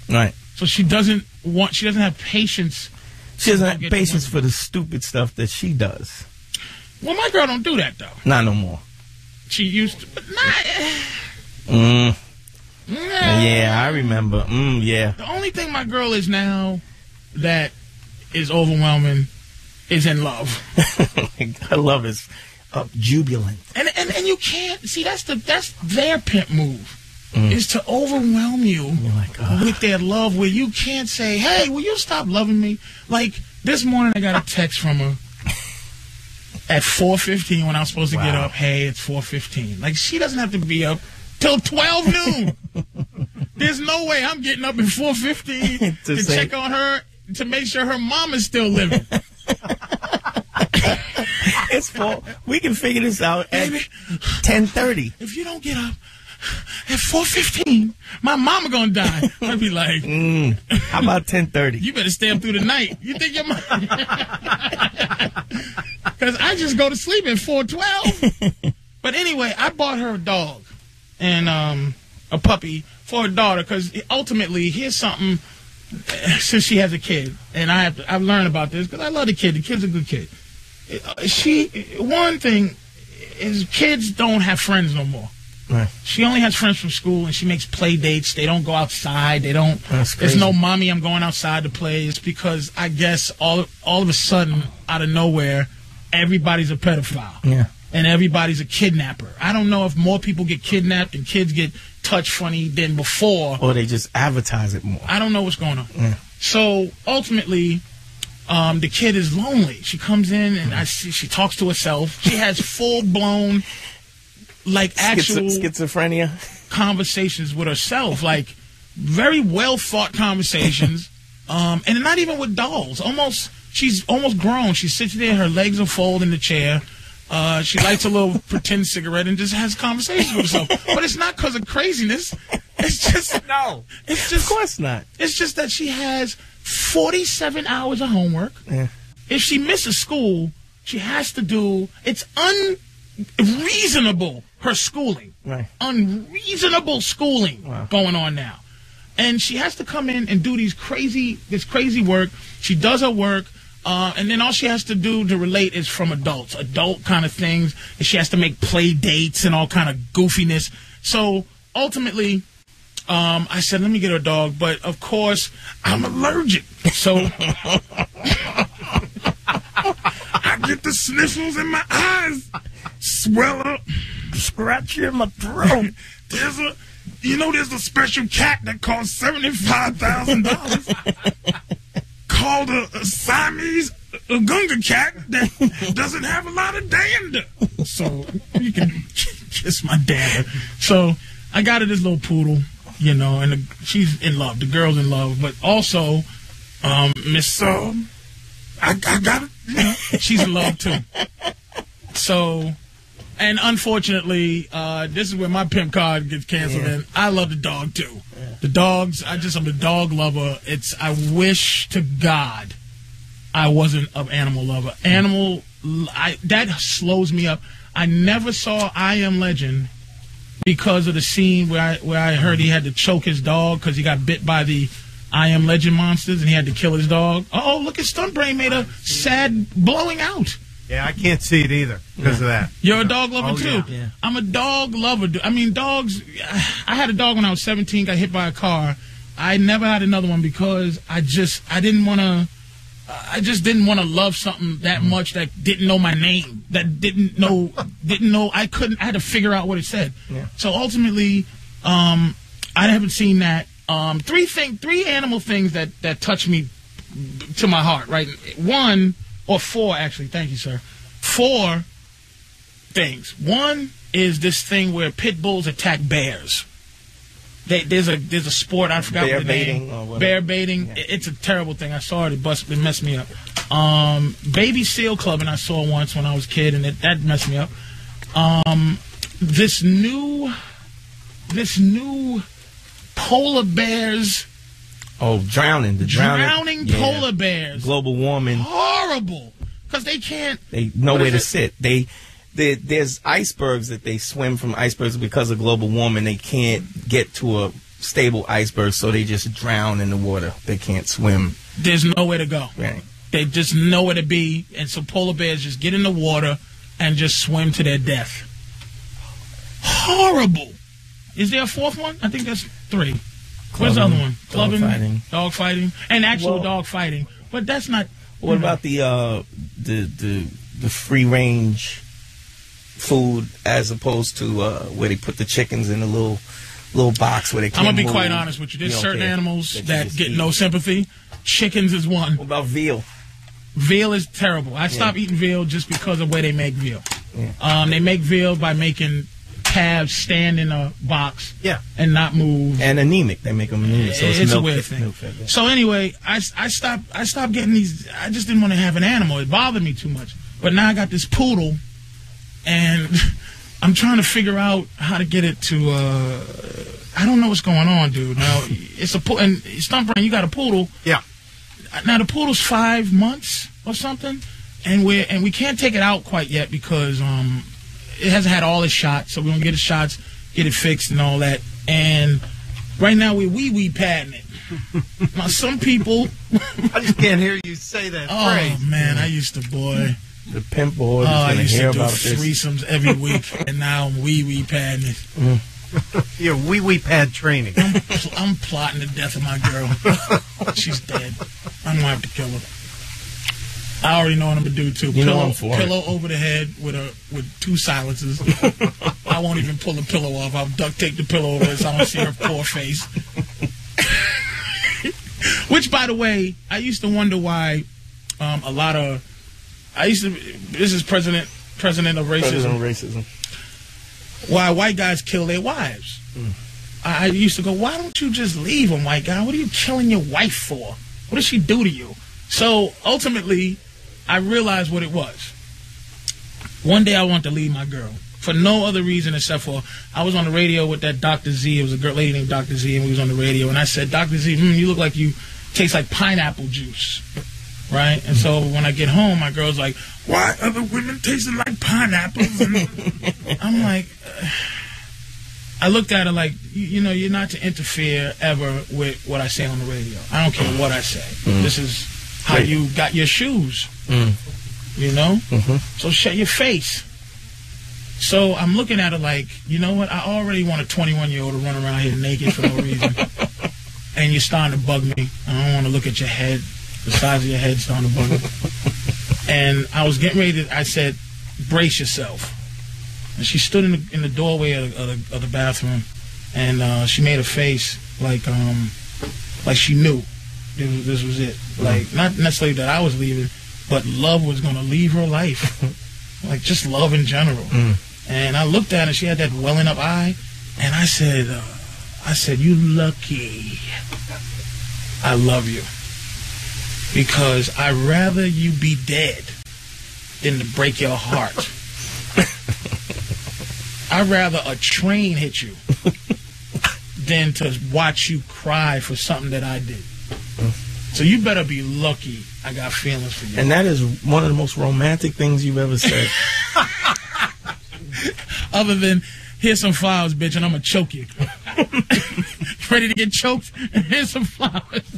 Right. So she doesn't have patience. She doesn't have patience for the stupid stuff that she does. Well, my girl don't do that, though. Not no more. She used to, but not. Yeah, I remember. Yeah. The only thing my girl is now that is overwhelming is in love. Her love is jubilant. And you can't see that's their pimp move. Is to overwhelm you with their love, where you can't say, hey, will you stop loving me? Like, this morning I got a text from her at 4:15 when I was supposed to get up. Hey, it's 4:15. Like, she doesn't have to be up till 12 noon. There's no way I'm getting up at 4:15 to check on her to make sure her mom is still living. It's 4. We can figure this out at 10:30. If you don't get up at 4:15, my mama gonna die. I'd be like, how about 10:30? You better stay up through the night. You think your mom? Because I just go to sleep at 4:12. But anyway, I bought her a dog and a puppy for her daughter, because ultimately, here's something. Since she has a kid, and I've learned about this because I love the kid. The kid's a good kid. One thing is, kids don't have friends no more. Right. She only has friends from school, and she makes play dates. They don't go outside. They don't. There's no mommy, I'm going outside to play. It's because I guess all of a sudden, out of nowhere, everybody's a pedophile. Yeah. And everybody's a kidnapper. I don't know if more people get kidnapped and kids get touched funny than before. Or they just advertise it more. I don't know what's going on. Yeah. So ultimately, the kid is lonely. She comes in and I see she talks to herself. She has full-blown, like, actual schizophrenia conversations with herself, like very well-thought conversations, and not even with dolls. She's almost grown. She sits there, her legs are folded in the chair. She lights a little pretend cigarette and just has conversations with herself. But it's not because of craziness. It's just no. It's just, of course not. It's just that she has 47 hours of homework. Yeah. If she misses school, she has to do. It's unreasonable, her schooling. Right. Unreasonable schooling going on now, and she has to come in and do this crazy work. She does her work. And then all she has to do to relate is from adult kind of things. And she has to make play dates and all kind of goofiness. So ultimately, I said, let me get her a dog. But of course, I'm allergic. So I get the sniffles in my eyes, swell up, scratchy in my throat. There's a special cat that costs $75,000. Called a Siamese Gunga cat that doesn't have a lot of dander. So you can kiss my dander. So I got her this little poodle, and she's in love. The girl's in love, but also Miss I got her. She's in love too. So, and unfortunately, this is where my pimp card gets canceled. Yeah. And I love the dog too. The dogs, I'm a dog lover. I wish to God I wasn't an animal lover. That slows me up. I never saw I Am Legend because of the scene where I heard he had to choke his dog because he got bit by the I Am Legend monsters and he had to kill his dog. Oh, look at Stuntbrain made a sad blowing out. Yeah, I can't see it either because of that. You're a dog lover too? Yeah. I'm a dog lover. I mean, dogs, I had a dog when I was 17, got hit by a car. I never had another one because I just didn't want to love something that much that didn't know my name, that didn't know, I had to figure out what it said. Yeah. So ultimately, I haven't seen that. Three animal things that touch me to my heart, right? Four, actually. Thank you, sir. 4 things. One is this thing where pit bulls attack bears. There's a sport, I forgot what the name. Bear baiting. Yeah. It's a terrible thing. I saw it. It messed me up. Baby seal clubbing I saw once when I was a kid, and that messed me up. This new polar bears. Oh, drowning. The drowning polar bears. Global warming. Horrible. Because they can't. They nowhere to sit. There's icebergs that they swim from icebergs because of global warming. They can't get to a stable icebergs, so they just drown in the water. They can't swim. There's nowhere to go. Right. They just nowhere to be, and so polar bears just get in the water and just swim to their death. Horrible. Is there a fourth one? I think that's 3. Where's the other one? Clubbing, dog fighting, and actual dog fighting. But that's not. What about the free range food as opposed to where they put the chickens in a little box where they can't I'm gonna be move? quite honest with you. There's certain animals that get no sympathy. Chickens is one. What about veal? Veal is terrible. I stopped eating veal just because of the way they make veal. Yeah. They make veal by making calves stand in a box and not move. And anemic. They make them anemic. So it's a weird thing. So anyway, I stopped getting these. I just didn't want to have an animal. It bothered me too much. But now I got this poodle, and I'm trying to figure out how to get it to. I don't know what's going on, dude. Now it's a and Stumper, you got a poodle. Yeah. Now the poodle's 5 months or something, and we can't take it out quite yet because it hasn't had all its shots, so we're gonna get its shots, get it fixed and all that. And right now we're wee padding it. Now some people, I just can't hear you say that phrase. Oh man, I used to the pimp boy. I used to do threesomes every week, and now I'm wee padding it. You're wee pad training. I'm plotting the death of my girl. She's dead. I'm gonna have to kill her. I already know what I'm gonna do too. Pillow over the head with 2 silencers. I won't even pull the pillow off. I'll duct tape the pillow over so I don't see her poor face. Which, by the way, I used to wonder why this is president of racism. President of racism. Why white guys kill their wives. I used to go, why don't you just leave them, white guy? What are you killing your wife for? What did she do to you? So ultimately, I realized what it was. One day I wanted to leave my girl for no other reason except for I was on the radio with that Dr. Z. It was a girl, lady named Dr. Z, and we was on the radio. And I said, Dr. Z, you look like you taste like pineapple juice. Right? And so when I get home, my girl's like, why other women tasting like pineapples? I'm like, I looked at her like, you're not to interfere ever with what I say on the radio. I don't care what I say. This is how you got your shoes. So shut your face. So I'm looking at her like, you know what? I already want a 21-year-old to run around here naked for no reason. And you're starting to bug me. I don't want to look at your head. The size of your head starting to bug me. And I was getting ready to, I said, brace yourself. And she stood in the doorway of the bathroom, and she made a face like she knew this was it. Like, not necessarily that I was leaving, but love was going to leave her life. Like, just love in general. And I looked at her, she had that welling up eye, and I said, you lucky. I love you. Because I'd rather you be dead than to break your heart. I'd rather a train hit you than to watch you cry for something that I did. So you better be lucky I got feelings for you. And that is one of the most romantic things you've ever said. Other than, here's some flowers, bitch, and I'm going to choke you. Ready to get choked? And here's some flowers.